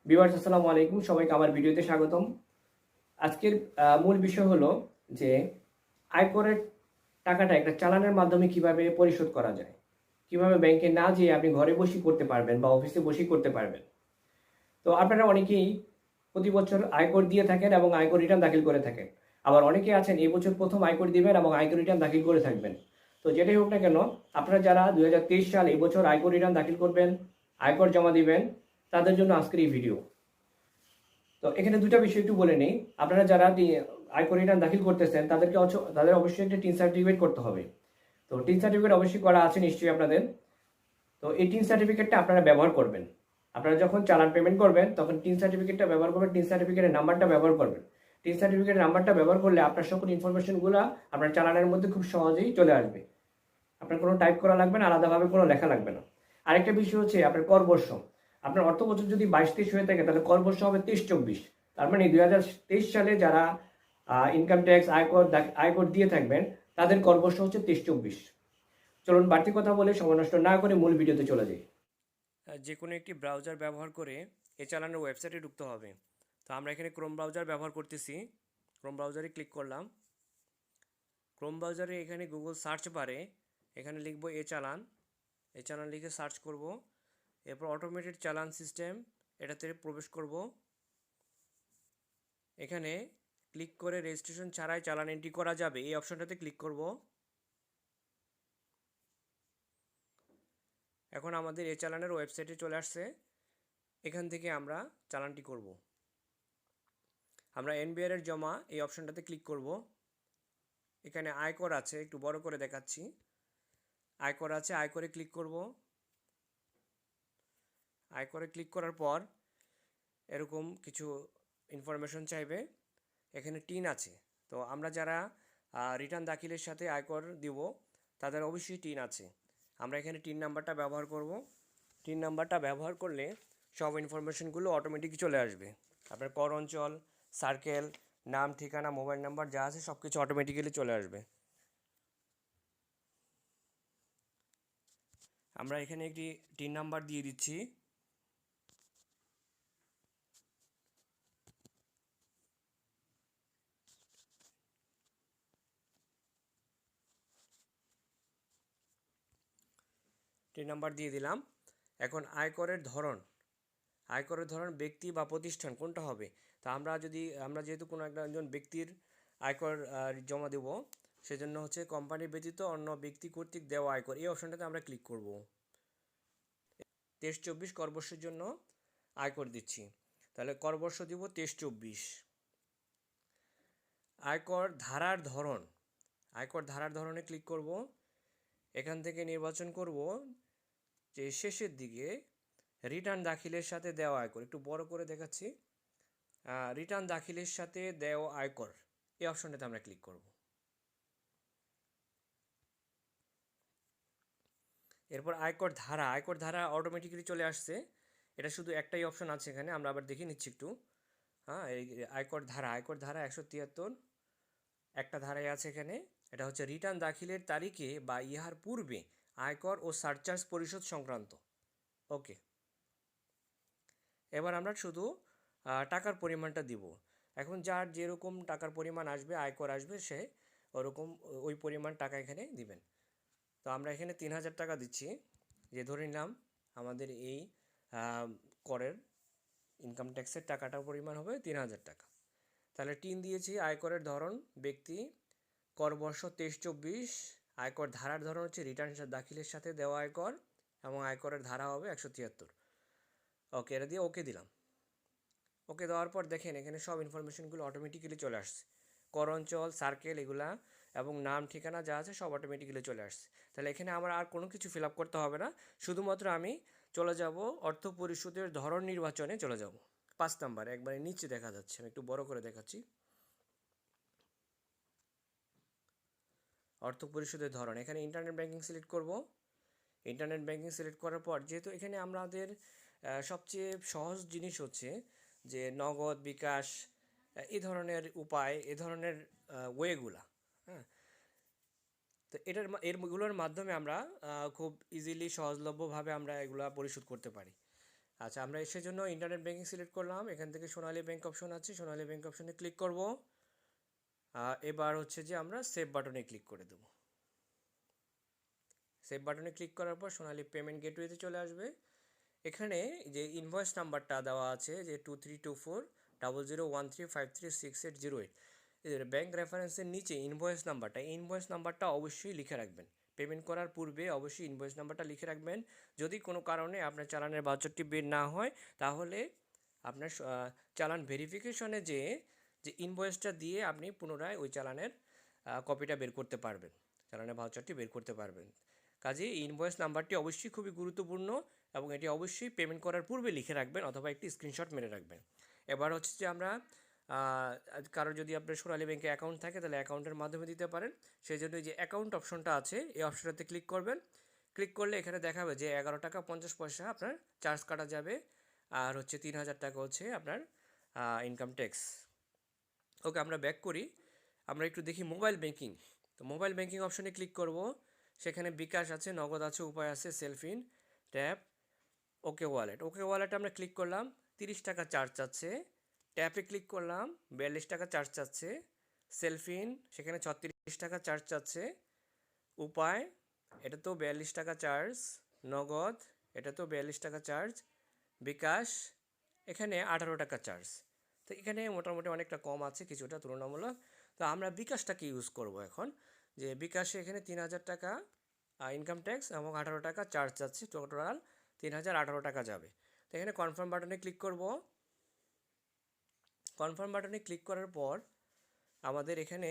Viewers আসসালামু আলাইকুম, সবাইকে আমার ভিডিওতে স্বাগতম। আজকের মূল বিষয় হলো যে আয়করের টাকাটা একটা চালানের মাধ্যমে কিভাবে পরিশোধ করা যায়, কিভাবে ব্যাংকে না যেয়ে আপনি ঘরে বসেই করতে পারবেন বা অফিসে বসেই করতে পারবেন। তো আপনারা অনেকেই প্রতি বছর আয়কর দিয়ে থাকেন এবং আয়কর রিটার্ন দাখিল করে থাকেন। আবার অনেকে আছেন এই বছর প্রথম আয়কর দিবেন এবং আয়কর রিটার্ন দাখিল করে থাকবেন। তো যেটাই হোক না কেন, আপনারা যারা 2023 সাল এই বছর আয়কর রিটার্ন দাখিল করবেন, আয়কর জমা দিবেন, তাদের জন্য আজকের এই ভিডিও। তো এখানে দুটা বিষয় একটু বলে নেই। আপনারা যারা আয়কর রিটার্ন দাখিল করতেছেন তাদের অবশ্যই একটা টিন সার্টিফিকেট করতে হবে। তো টিন সার্টিফিকেট অবশ্যই করা আছে নিশ্চয়ই আপনাদের। তো এই টিন সার্টিফিকেটটা আপনারা ব্যবহার করবেন। আপনারা যখন চালান পেমেন্ট করবেন তখন টিন সার্টিফিকেটটা ব্যবহার করবেন, টিন সার্টিফিকেটের নাম্বারটা ব্যবহার করবেন। টিন সার্টিফিকেটের নাম্বারটা ব্যবহার করলে আপনার সকল ইনফরমেশনগুলো আপনার চালানের মধ্যে খুব সহজেই চলে আসবে। আপনার কোনো টাইপ করা লাগবে না, আলাদাভাবে কোনো লেখা লাগবে না। আরেকটা বিষয় হচ্ছে আপনার কর বর্ষ। আপনার অর্থ বছর যদি 22-23 হয়ে থাকে তাহলে কর বর্ষ হবে 23-24। তার মানে 2023 সালে যারা ইনকাম ট্যাক্স আয়কর দিয়ে থাকবেন তাদের কর বর্ষ হচ্ছে 23-24। চলুন বাড়তি কথা বলে সময় নষ্ট না করে মূল ভিডিওতে চলে যাই। যে কোনো একটি ব্রাউজার ব্যবহার করে এ-চালানের ওয়েবসাইটে ঢুকতে হবে। তো আমরা এখানে ক্রোম ব্রাউজার ব্যবহার করতেছি। ক্রোম ব্রাউজারে ক্লিক করলাম। ক্রোম ব্রাউজারে এখানে গুগল সার্চ বারে এখানে লিখব এ-চালান লিখে সার্চ করব। এরপর অটোমেটেড চালান সিস্টেম এটাতে প্রবেশ করব। এখানে ক্লিক করে রেজিস্ট্রেশন ছাড়াই চালান এন্ট্রি করা যাবে এই অপশনটাতে ক্লিক করব। এখন আমাদের এই চালানের ওয়েবসাইটে চলে আসছে। এখান থেকে আমরা চালানটি করব। আমরা এনবিআর এর জমা এই অপশনটাতে ক্লিক করব। এখানে আয়কর আছে, একটু বড় করে দেখাচ্ছি। আয়কর আছে, আয়করে ক্লিক করব। আয়করে ক্লিক করার পর এরকম কিছু ইনফরমেশন চাইবে। এখানে টিন আছে। তো আমরা যারা রিটার্ন দাখিলের সাথে আয়কর দিব তাদের অবশ্যই টিন আছে। আমরা এখানে টিন নাম্বারটা ব্যবহার করব। টিন নাম্বারটা ব্যবহার করলে সব ইনফরমেশনগুলো অটোমেটিক চলে আসবে। আপনার কর অঞ্চল, সার্কেল, নাম, ঠিকানা, মোবাইল নাম্বার যা আছে সব কিছু অটোমেটিক্যালি চলে আসবে। আমরা এখানে একটি টিন নাম্বার দিয়ে দিচ্ছি। টিন নাম্বার দিয়ে দিলাম। এখন আয়করের ধরন ব্যক্তি বা প্রতিষ্ঠান কোনটা হবে। তা আমরা যেহেতু কোনো একজন ব্যক্তির আয়কর জমা দেব, সেজন্য হচ্ছে কোম্পানি ব্যতীত অন্য ব্যক্তি কর্তৃক দেওয়া আয়কর এই অপশনটাতে আমরা ক্লিক করব। 23-24 করবর্ষের জন্য আয়কর দিচ্ছি, তাহলে করবর্ষ দিব 23-24। আয়কর ধারার ধরনে ক্লিক করব। এখান থেকে নির্বাচন করব যে শেষের দিকে রিটার্ন দাখিলের সাথে দেওয়া আয়কর, একটু বড় করে দেখাচ্ছি। রিটার্ন দাখিলের সাথে দেওয়া আয়কর এই অপশনটাতে আমরা ক্লিক করব। এরপর আয়কর ধারা অটোমেটিক্যালি চলে আসছে। এটা শুধু একটাই অপশন আছে এখানে, আমরা আবার দেখে নিচ্ছি একটু। হ্যাঁ, এই আয়কর ধারা 173 একটা ধারায় আছে এখানে। এটা হচ্ছে রিটার্ন দাখিলের তারিখে বা ইহার পূর্বে আয়কর ও সারচার্জ পরিশোধ সংক্রান্ত। ওকে, এবার আমরা শুধু টাকার পরিমাণটা দিব। এখন যার যেরকম টাকার পরিমাণ আসবে, আয়কর আসবে, সে ওরকম ওই পরিমাণ টাকা এখানে দিবেন। তো আমরা এখানে 3000 টাকা দিচ্ছি। যে ধরে নিলাম আমাদের এই করের ইনকাম ট্যাক্সের টাকাটার পরিমাণ হবে 3000 টাকা। তাহলে টিন দিয়েছি, আয়করের ধরন ব্যক্তি, কর বর্ষ 23-24, আয়কর ধারার ধরন হচ্ছে রিটার্ন দাখিলের সাথে দেওয়া আয়কর এবং আয়করের ধারা হবে 173। ওকে, এটা দিয়ে ওকে দিলাম। ওকে দেওয়ার পর দেখেন এখানে সব ইনফরমেশনগুলো অটোমেটিক্যালি চলে আসছে। কর অঞ্চল, সার্কেল এগুলা এবং নাম, ঠিকানা যা আছে সব অটোমেটিক্যালি চলে আসছে। তাহলে এখানে আমার আর কোনো কিছু ফিল আপ করতে হবে না। শুধুমাত্র আমি চলে যাব অর্থ পরিশোধের ধরন নির্বাচনে চলে যাব। 5 নাম্বার একবারে নিচে দেখা যাচ্ছে, আমি একটু বড় করে দেখাচ্ছি। অর্থ পরিশোধের ধরন, এখানে ইন্টারনেট ব্যাংকিং সিলেক্ট করব। ইন্টারনেট ব্যাংকিং সিলেক্ট করার পর যেহেতু এখানে আমাদের সবচেয়ে সহজ জিনিস হচ্ছে যে নগদ, বিকাশ, এই ধরনের উপায়, এ ধরনের ওয়েগুলা। হ্যাঁ, তো এরগুলোর মাধ্যমে আমরা খুব ইজিলি সহজলভ্যভাবে আমরা এগুলা পরিশোধ করতে পারি। আচ্ছা, আমরা এসের জন্য ইন্টারনেট ব্যাঙ্কিং সিলেক্ট করলাম। এখান থেকে সোনালী ব্যাংক অপশন আছে, সোনালী ব্যাংক অপশনে ক্লিক করব। এবার হচ্ছে যে আমরা সেভ বাটনে ক্লিক করে দেবো। সেভ বাটনে ক্লিক করার পর সোনালী পেমেন্ট গেটওয়েতে চলে আসবে। এখানে যে ইনভয়েস নাম্বারটা দেওয়া আছে যে 23240013536808, এর ব্যাঙ্ক রেফারেন্সের নিচে ইনভয়েস নাম্বারটা, এই ইনভয়েস নাম্বারটা অবশ্যই লিখে রাখবেন। পেমেন্ট করার পূর্বে অবশ্যই ইনভয়েস নাম্বারটা লিখে রাখবেন। যদি কোনো কারণে আপনার চালানের ভাউচারটি বের না হয়, তাহলে আপনার চালান ভেরিফিকেশনে যে ইনভয়েসটা দিয়ে আপনি পুনরায় ওই চালানের কপিটা বের করতে পারবেন, চালানের ভাউচারটি বের করতে পারবেন। কাজেই এই ইনভয়েস নাম্বারটি অবশ্যই খুবই গুরুত্বপূর্ণ এবং এটি অবশ্যই পেমেন্ট করার পূর্বে লিখে রাখবেন অথবা একটি স্ক্রিনশট মেরে রাখবেন। এবার হচ্ছে যে আমরা কারো যদি আপনার সোনালী ব্যাংকে অ্যাকাউন্ট থাকে তাহলে অ্যাকাউন্টের মাধ্যমে দিতে পারেন। সেই জন্য যে অ্যাকাউন্ট অপশনটা আছে এই অপশনটাতে ক্লিক করবেন। ক্লিক করলে এখানে দেখাবে যে 11 টাকা 50 পয়সা আপনার চার্জ কাটা যাবে, আর হচ্ছে 3000 টাকা হচ্ছে আপনার ইনকাম ট্যাক্স। ওকে, আমরা ব্যাক করি। আমরা একটু দেখি মোবাইল ব্যাংকিং। তো মোবাইল ব্যাংকিং অপশনে ক্লিক করব। সেখানে বিকাশ আছে, নগদ আছে, উপায় আছে, সেলফিন, ট্যাপ, ওকে ওয়ালেট। ওকে ওয়ালেটে আমরা ক্লিক করলাম, 30 টাকা চার্জ চাচ্ছে। ট্যাপে ক্লিক করলাম, 42 টাকা চার্জ চাচ্ছে। সেলফিন, সেখানে 36 টাকা চার্জ চাচ্ছে। উপায়, এটা তো 42 টাকা চার্জ। নগদ, এটা তো 42 টাকা চার্জ। বিকাশ, এখানে 18 টাকা চার্জ। তো এখানে মোটামুটি অনেকটা কম আছে কিছুটা তুলনামূলক। তো আমরা বিকাশটাকে ইউজ করব এখন, যে বিকাশে এখানে 3000 টাকা ইনকাম ট্যাক্স এবং 18 টাকা চার্জ যাচ্ছে, টোটাল 3018 টাকা যাবে। তো এখানে কনফার্ম বাটনে ক্লিক করব। কনফার্ম বাটনে ক্লিক করার পর আমাদের এখানে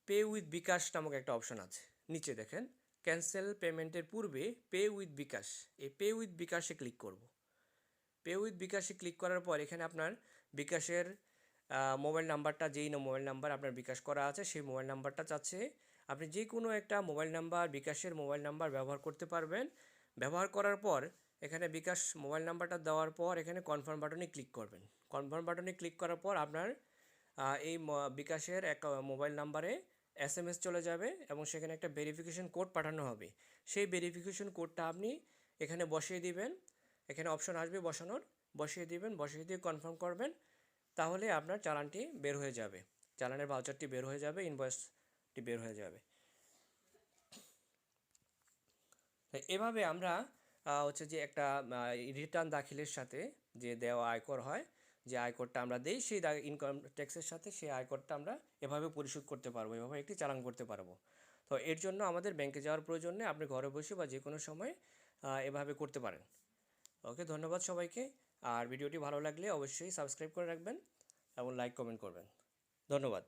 পে উইথ বিকাশ নামক একটা অপশন আছে। নিচে দেখেন ক্যান্সেল পেমেন্টের পূর্বে পে উইথ বিকাশ, এই পে উইথ বিকাশে ক্লিক করব। পে উইথ বিকাশে ক্লিক করার পর এখানে আপনার বিকাশের মোবাইল নাম্বারটা, যেই মোবাইল নাম্বার আপনার বিকাশ করা আছে সেই মোবাইল নাম্বারটা চাচ্ছে। আপনি যে কোনো একটা মোবাইল নাম্বার, বিকাশের মোবাইল নাম্বার ব্যবহার করতে পারবেন। ব্যবহার করার পর এখানে বিকাশ মোবাইল নাম্বারটা দেওয়ার পর এখানে কনফার্ম বাটনে ক্লিক করবেন। কনফার্ম বাটনে ক্লিক করার পর আপনার এই বিকাশের এক মোবাইল নাম্বারে SMS চলে যাবে এবং সেখানে একটা ভেরিফিকেশন কোড পাঠানো হবে। সেই ভেরিফিকেশন কোডটা আপনি এখানে বসিয়ে দিবেন। এখানে অপশন আসবে বসানোর, বসিয়ে দিবেন, বসিয়ে দিয়ে কনফার্ম করবেন। তাহলে আপনার চালানটি বের হয়ে যাবে, চালানের ভাউচারটি বের হয়ে যাবে, ইনভয়েসটি বের হয়ে যাবে। এভাবে আমরা হচ্ছে যে একটা রিটার্ন দাখিলের সাথে যে দেওয়া আয়কর হয়, যে আয়করটা আমরা দেই সেই ইনকাম ট্যাক্সের সাথে সেই আয়করটা আমরা এভাবে পরিশোধ করতে পারবো, এভাবে একটি চালান করতে পারবো। তো এর জন্য আমাদের ব্যাংকে যাওয়ার প্রয়োজন নেই, আপনি ঘরে বসে বা যে কোনো সময় এভাবে করতে পারেন। ওকে, ধন্যবাদ সবাইকে। আর ভিডিওটি ভালো লাগলে অবশ্যই সাবস্ক্রাইব করে রাখবেন এবং লাইক কমেন্ট করবেন। ধন্যবাদ।